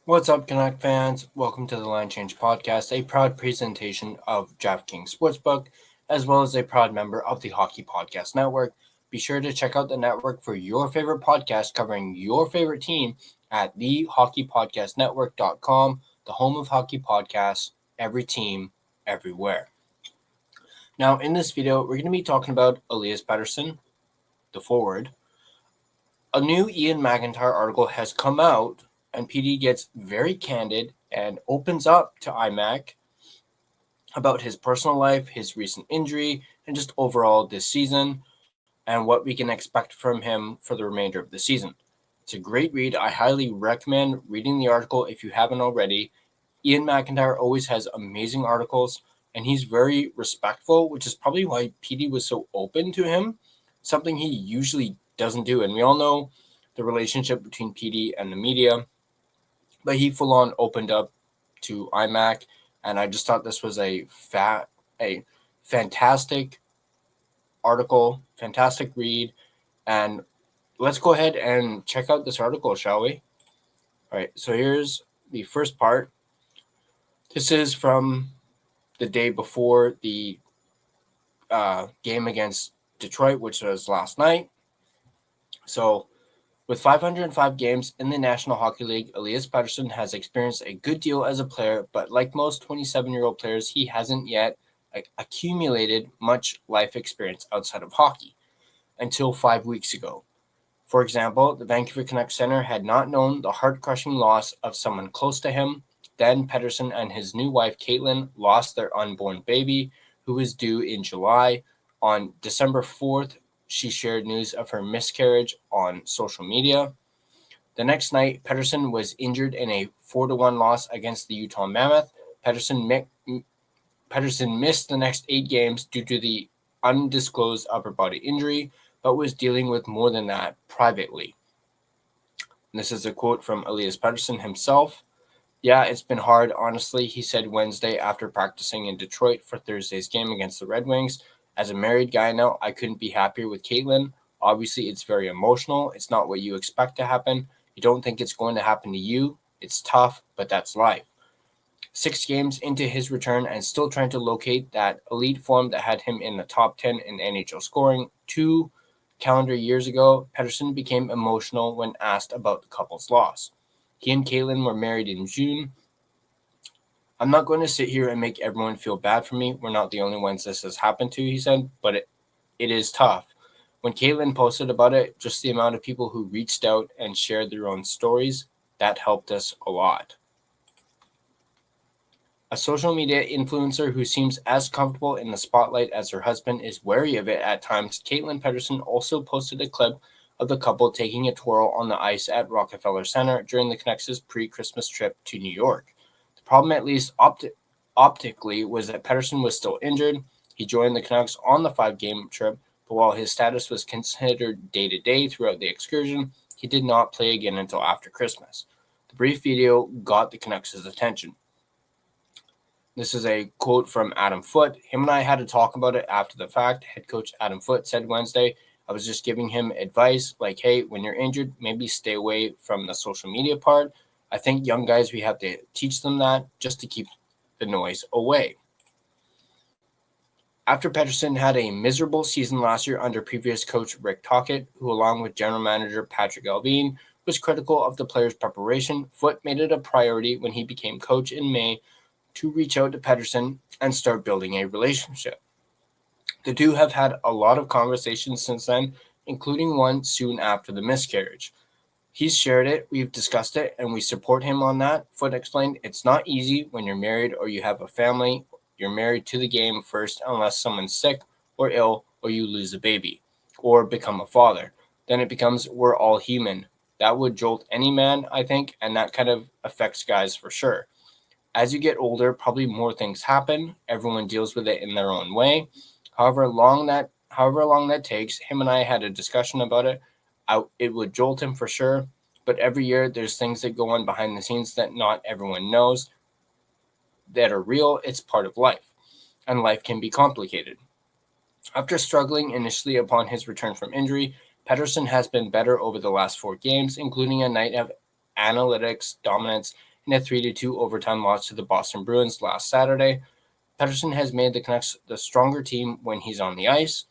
What's up, Canuck fans? Welcome to the Line Change Podcast, a proud presentation of DraftKings Sportsbook, as well as a proud member of the Hockey Podcast Network. Be sure to check out the network for your favorite podcast covering your favorite team at thehockeypodcastnetwork.com, the home of hockey podcasts, every team, everywhere. Now, in this video, we're going to be talking about Elias Pettersson, the forward. A new Iain MacIntyre article has come out, and PD gets very candid and opens up to iMac about his personal life, his recent injury, and just overall this season, and what we can expect from him for the remainder of the season. It's a great read. I highly recommend reading the article if you haven't already. Iain MacIntyre always has amazing articles, and he's very respectful, which is probably why PD was so open to him, something he usually doesn't do. And we all know the relationship between PD and the media, but he full on opened up to iMac, and I just thought this was a fantastic article, fantastic read, and let's go ahead and check out this article, shall we? All right, so here's the first part. This is from the day before the game against Detroit, which was last night. So, with 505 games in the National Hockey League, Elias Pettersson has experienced a good deal as a player, but like most 27-year-old players, he hasn't yet accumulated much life experience outside of hockey until 5 weeks ago. For example, the Vancouver Canucks center had not known the heart-crushing loss of someone close to him. Then Pettersson and his new wife, Caitlin, lost their unborn baby, who was due in July. On December 4th, she shared news of her miscarriage on social media. The next night, Pettersson was injured in a 4-1 loss against the Utah Mammoth. Pettersson missed the next 8 games due to the undisclosed upper body injury, but was dealing with more than that privately. And this is a quote from Elias Pettersson himself. "Yeah, it's been hard, honestly," he said Wednesday after practicing in Detroit for Thursday's game against the Red Wings. "As a married guy now, I couldn't be happier with Caitlin. Obviously, it's very emotional. It's not what you expect to happen. You don't think it's going to happen to you. It's tough, but that's life." 6 games into his return and still trying to locate that elite form that had him in the top 10 in NHL scoring 2 calendar years ago, Pettersson became emotional when asked about the couple's loss. He and Caitlin were married in June. "I'm not going to sit here and make everyone feel bad for me. We're not the only ones this has happened to," he said, "but it is tough." When Caitlin posted about it, just the amount of people who reached out and shared their own stories, that helped us a lot. A social media influencer who seems as comfortable in the spotlight as her husband is wary of it at times. Caitlin Pettersson also posted a clip of the couple taking a twirl on the ice at Rockefeller Center during the Canucks' pre-Christmas trip to New York. The problem, at least optically, was that Pettersson was still injured. He joined the Canucks on the 5-game trip, but while his status was considered day-to-day throughout the excursion, he did not play again until after Christmas. The brief video got the Canucks' attention. This is a quote from Adam Foote. "Him and I had to talk about it after the fact," head coach Adam Foote said Wednesday. "I was just giving him advice like, hey, when you're injured, maybe stay away from the social media part. I think young guys, we have to teach them that just to keep the noise away." After Pettersson had a miserable season last year under previous coach Rick Tocchet, who along with general manager Patrick Allvin was critical of the players' preparation, Foote made it a priority when he became coach in May to reach out to Pettersson and start building a relationship. The two have had a lot of conversations since then, including one soon after the miscarriage. "He's shared it, we've discussed it, and we support him on that," Foote explained. "It's not easy when you're married or you have a family. You're married to the game first unless someone's sick or ill or you lose a baby or become a father. Then it becomes we're all human. That would jolt any man, I think, and that kind of affects guys for sure. As you get older, probably more things happen. Everyone deals with it in their own way. However long that takes, him and I had a discussion about it. It would jolt him for sure, but every year there's things that go on behind the scenes that not everyone knows that are real. It's part of life, and life can be complicated." After struggling initially upon his return from injury, Pettersson has been better over the last 4 games, including a night of analytics dominance in a 3-2 overtime loss to the Boston Bruins last Saturday. Pettersson has made the Canucks the stronger team when he's on the ice.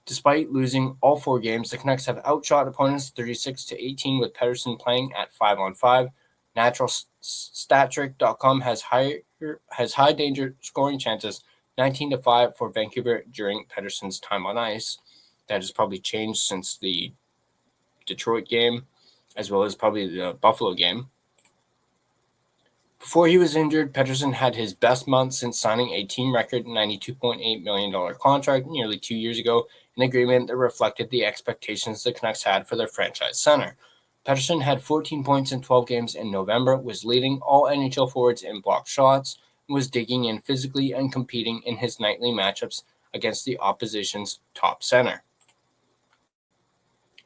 Despite losing all 4 games, the Canucks have outshot opponents 36-18 with Pettersson playing at 5-on-5. NaturalStatTrick.com has high danger scoring chances, 19-5 for Vancouver during Pettersson's time on ice. That has probably changed since the Detroit game, as well as probably the Buffalo game. Before he was injured, Pettersson had his best month since signing a team record $92.8 million contract nearly 2 years ago, an agreement that reflected the expectations the Canucks had for their franchise center. Pettersson had 14 points in 12 games in November, was leading all NHL forwards in blocked shots, and was digging in physically and competing in his nightly matchups against the opposition's top center.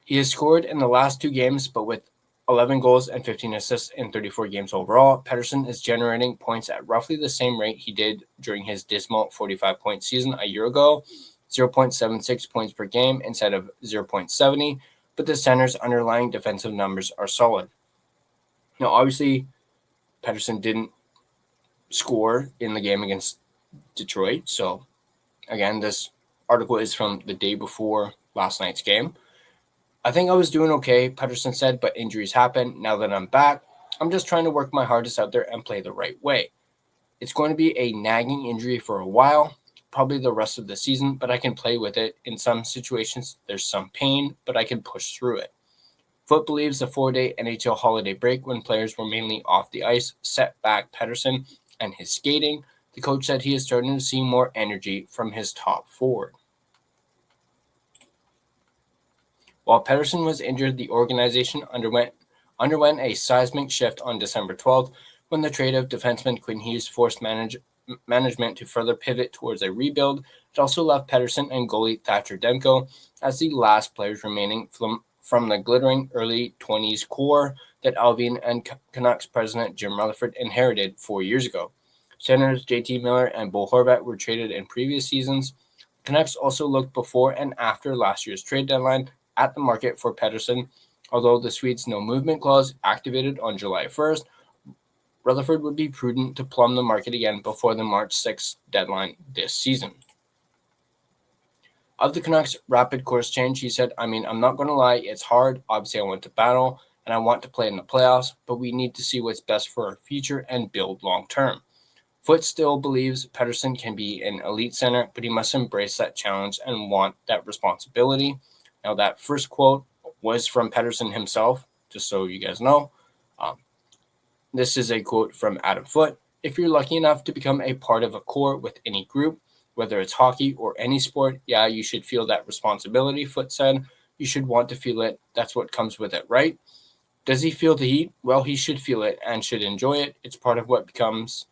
He has scored in the last 2 games, but with 11 goals and 15 assists in 34 games overall, Pettersson is generating points at roughly the same rate he did during his dismal 45-point season a year ago, 0.76 points per game instead of 0.70, but the center's underlying defensive numbers are solid. Now, obviously, Pettersson didn't score in the game against Detroit, so again, this article is from the day before last night's game. I think I was doing okay, Pettersson said, but injuries happen. Now that I'm back, I'm just trying to work my hardest out there and play the right way. It's going to be a nagging injury for a while, probably the rest of the season, but I can play with it. In some situations, there's some pain, but I can push through it. Foot believes the 4-day NHL holiday break when players were mainly off the ice set back Pettersson and his skating. The coach said he is starting to see more energy from his top forward. While Pettersson was injured, the organization underwent a seismic shift on December 12th when the trade of defenseman Quinn Hughes forced management to further pivot towards a rebuild. It also left Pettersson and goalie Thatcher Demko as the last players remaining from the glittering early 20s core that Alvin and Canucks president Jim Rutherford inherited 4 years ago. Centers JT Miller and Bo Horvat were traded in previous seasons. Canucks also looked before and after last year's trade deadline at the market for Pettersson. Although the Swedes' no-movement clause activated on July 1st, Rutherford would be prudent to plumb the market again before the March 6th deadline this season. Of the Canucks' rapid course change, he said, I'm not going to lie, it's hard. Obviously, I want to battle, and I want to play in the playoffs, but we need to see what's best for our future and build long-term. Foote still believes Pettersson can be an elite center, but he must embrace that challenge and want that responsibility. Now, that first quote was from Pettersson himself, just so you guys know. This is a quote from Adam Foote. If you're lucky enough to become a part of a core with any group, whether it's hockey or any sport, yeah, you should feel that responsibility, Foote said. You should want to feel it. That's what comes with it, right? Does he feel the heat? Well, he should feel it and should enjoy it. It's part of what comes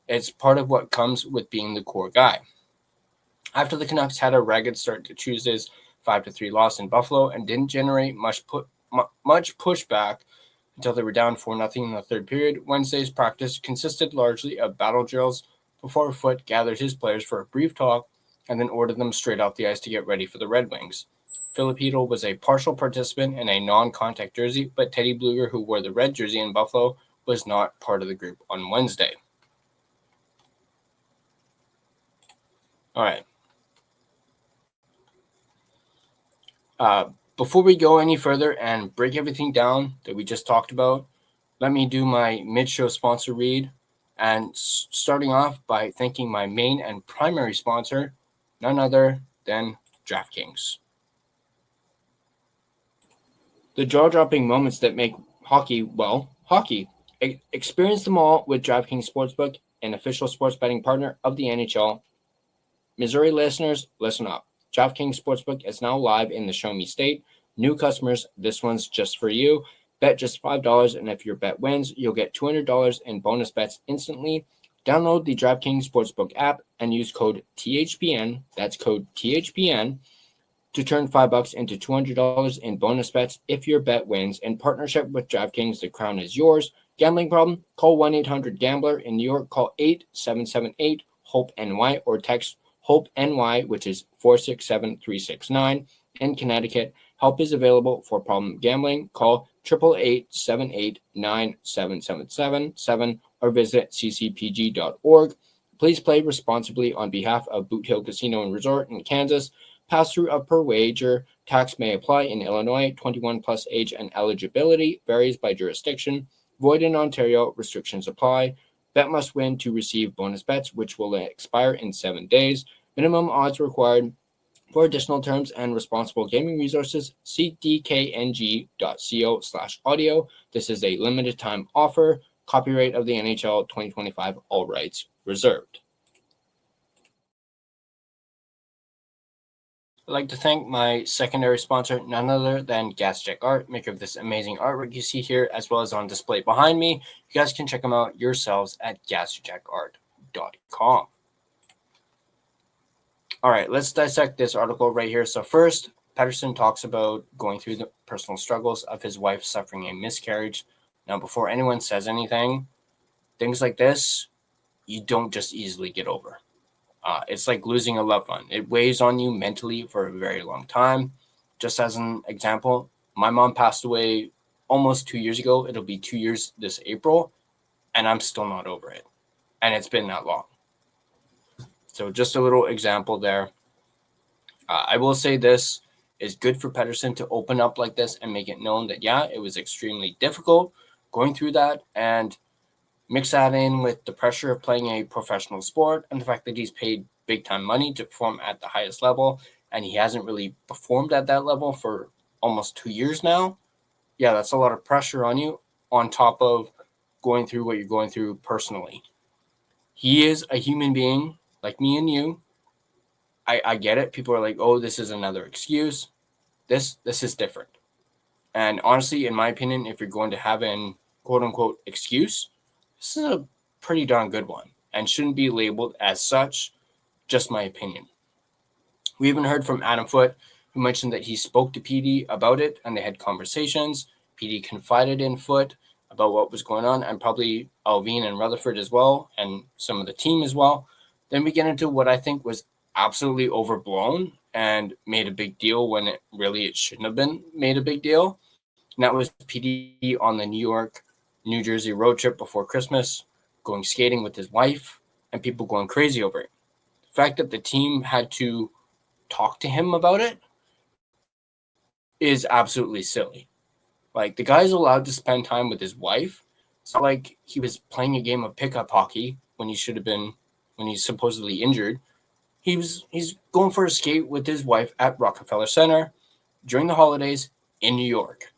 with being the core guy. After the Canucks had a ragged start to Tuesday's 5-3 loss in Buffalo and didn't generate much pushback until they were down 4-0 in the third period, Wednesday's practice consisted largely of battle drills before Foote gathered his players for a brief talk and then ordered them straight off the ice to get ready for the Red Wings. Philip Hedl was a partial participant in a non-contact jersey, but Teddy Bluger, who wore the red jersey in Buffalo, was not part of the group on Wednesday. All right. Before we go any further and break everything down that we just talked about, let me do my mid-show sponsor read, and starting off by thanking my main and primary sponsor, none other than DraftKings. The jaw-dropping moments that make hockey, well, hockey. Experience them all with DraftKings Sportsbook, an official sports betting partner of the NHL. Missouri listeners, listen up. DraftKings Sportsbook is now live in the Show Me State. New customers, this one's just for you. Bet just $5, and if your bet wins, you'll get $200 in bonus bets instantly. Download the DraftKings Sportsbook app and use code THPN, that's code THPN, to turn $5 into $200 in bonus bets if your bet wins. In partnership with DraftKings, the crown is yours. Gambling problem? Call 1-800-GAMBLER. In New York, call 877-8-HOPE-NY or text HOPE-NY, which is 467-369. In Connecticut, Help is available for problem gambling. Call 888-789-7777 or visit ccpg.org. Please play responsibly on behalf of Boot Hill Casino and Resort in Kansas. Pass-through of per wager. Tax may apply in Illinois. 21 plus age and eligibility varies by jurisdiction. Void in Ontario. Restrictions apply. Bet must win to receive bonus bets, which will expire in 7 days. Minimum odds required. For additional terms and responsible gaming resources, see dkng.co/audio. This is a limited time offer. Copyright of the NHL 2025, all rights reserved. I'd like to thank my secondary sponsor, none other than Gassy Jack Art, maker of this amazing artwork you see here, as well as on display behind me. You guys can check them out yourselves at GassyJackArt.com. All right, let's dissect this article right here. So first, Pettersson talks about going through the personal struggles of his wife suffering a miscarriage. Now, before anyone says anything, things like this, you don't just easily get over. It's like losing a loved one. It weighs on you mentally for a very long time. Just as an example, my mom passed away almost 2 years ago. It'll be 2 years this April, and I'm still not over it. And it's been that long. So just a little example there. I will say this is good for Pettersson to open up like this and make it known that, yeah, it was extremely difficult going through that, and mix that in with the pressure of playing a professional sport and the fact that he's paid big time money to perform at the highest level, and he hasn't really performed at that level for almost 2 years now. Yeah, that's a lot of pressure on you on top of going through what you're going through personally. He is a human being like me and you. I get it. People are like, oh, this is another excuse. This is different. And honestly, in my opinion, if you're going to have an quote unquote excuse, this is a pretty darn good one and shouldn't be labeled as such. Just my opinion. We even heard from Adam Foote, who mentioned that he spoke to PD about it and they had conversations. PD confided in Foote about what was going on, and probably Alvin and Rutherford as well, and some of the team as well. Then we get into what I think was absolutely overblown and made a big deal when it shouldn't have been made a big deal. And that was PD on the New York, New Jersey road trip before Christmas, going skating with his wife, and people going crazy over it. The fact that the team had to talk to him about it is absolutely silly. Like, the guy's allowed to spend time with his wife. It's not like he was playing a game of pickup hockey when he should have been, when he's supposedly injured. He's going for a skate with his wife at Rockefeller Center during the holidays in New York.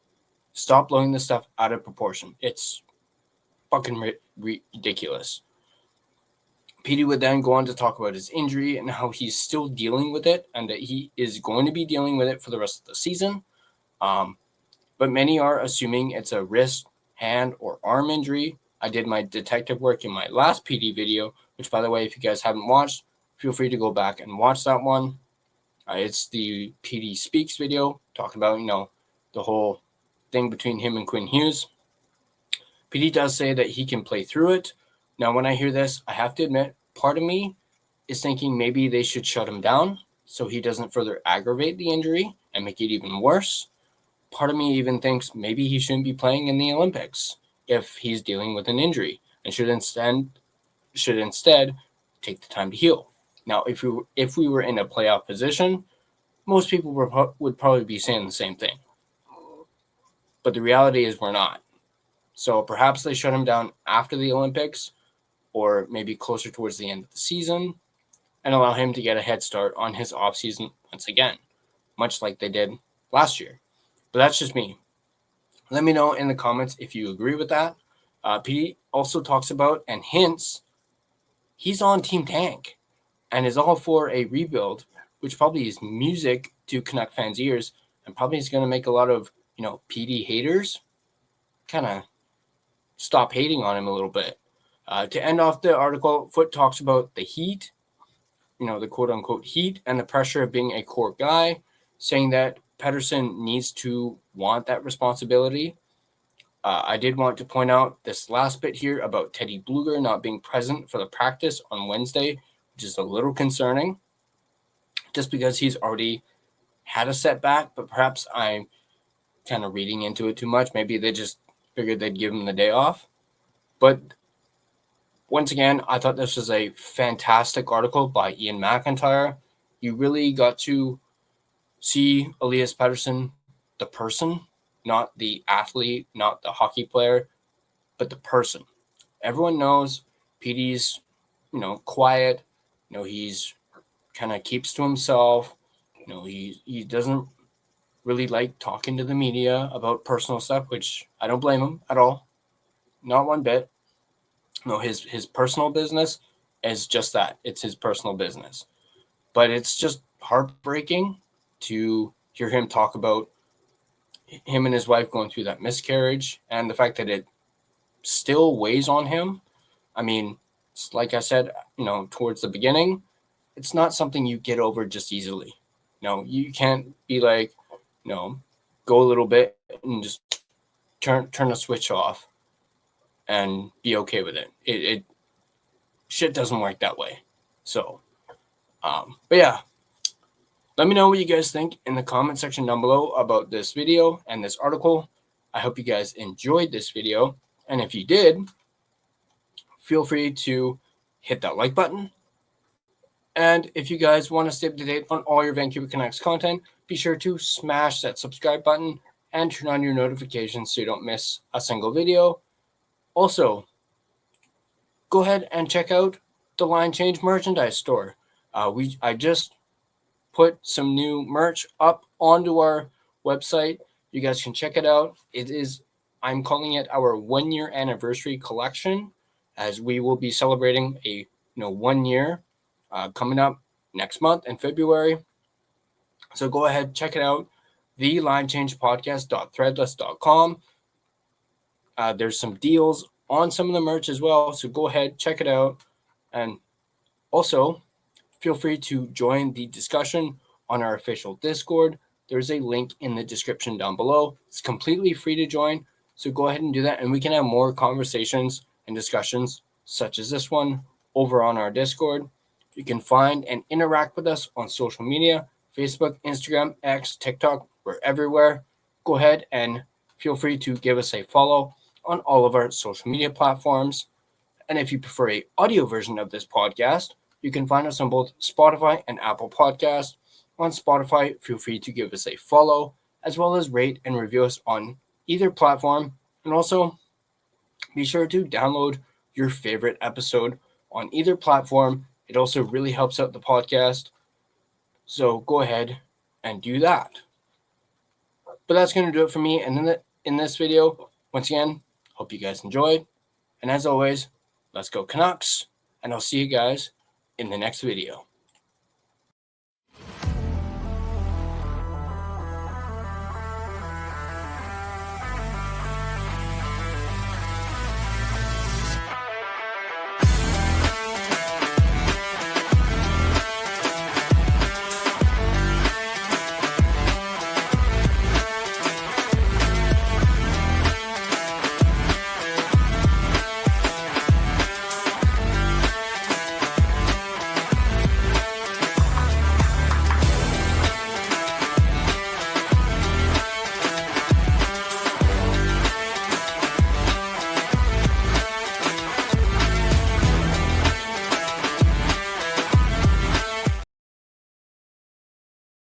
Stop blowing this stuff out of proportion. It's fucking ridiculous. PD would then go on to talk about his injury and how he's still dealing with it, and that he is going to be dealing with it for the rest of the season. But many are assuming it's a wrist, hand, or arm injury. I did my detective work in my last PD video, which, by the way, if you guys haven't watched, feel free to go back and watch that one. It's the PD Speaks video, talking about, the whole thing between him and Quinn Hughes. PD does say that he can play through it. Now, when I hear this, I have to admit, part of me is thinking maybe they should shut him down so he doesn't further aggravate the injury and make it even worse. Part of me even thinks maybe he shouldn't be playing in the Olympics if he's dealing with an injury, and should instead take the time to heal. Now, if we were in a playoff position, most people would probably be saying the same thing. But the reality is we're not. So perhaps they shut him down after the Olympics, or maybe closer towards the end of the season, and allow him to get a head start on his offseason once again, much like they did last year. But that's just me. Let me know in the comments if you agree with that. PD also talks about and hints he's on Team Tank and is all for a rebuild, which probably is music to Canuck fans' ears, and probably is going to make a lot of, PD haters kind of stop hating on him a little bit. To end off the article, Foote talks about the heat, the quote-unquote heat and the pressure of being a core guy, saying that Pettersson needs to want that responsibility. I did want to point out this last bit here about Teddy Bluger not being present for the practice on Wednesday, which is a little concerning, just because he's already had a setback, but perhaps I'm kind of reading into it too much. Maybe they just figured they'd give him the day off. But once again, I thought this was a fantastic article by Iain MacIntyre. You really got to see Elias Pettersson, the person, not the athlete, not the hockey player, but the person. Everyone knows PD's, quiet. He's kind of keeps to himself. He doesn't really like talking to the media about personal stuff, which I don't blame him at all. Not one bit. His personal business is just that. It's his personal business. But it's just heartbreaking to hear him talk about him and his wife going through that miscarriage and the fact that it still weighs on him. I mean, like I said, towards the beginning, it's not something you get over just easily. You can't be like, go a little bit and just turn a switch off and be okay with it. It shit doesn't work that way. So, but yeah, let me know what you guys think in the comment section down below about this video and this article. I hope you guys enjoyed this video. And if you did, feel free to hit that like button. And if you guys want to stay up to date on all your Vancouver Canucks content, be sure to smash that subscribe button and turn on your notifications so you don't miss a single video. Also, go ahead and check out the Line Change merchandise store. I just put some new merch up onto our website. You guys can check it out. I'm calling it our 1 year anniversary collection, as we will be celebrating a 1 year coming up next month in February. So go ahead, check it out. thelinechangepodcast.threadless.com. There's some deals on some of the merch as well. So go ahead, check it out. And also, feel free to join the discussion on our official Discord. There's a link in the description down below. It's completely free to join. So go ahead and do that. And we can have more conversations and discussions such as this one over on our Discord. You can find and interact with us on social media, Facebook, Instagram, X, TikTok. We're everywhere. Go ahead and feel free to give us a follow on all of our social media platforms. And if you prefer an audio version of this podcast, you can find us on both Spotify and Apple Podcasts. On Spotify, feel free to give us a follow, as well as rate and review us on either platform. And also, be sure to download your favorite episode on either platform. It also really helps out the podcast. So go ahead and do that. But that's going to do it for me in this video. Once again, hope you guys enjoyed. And as always, let's go Canucks. And I'll see you guys in the next video.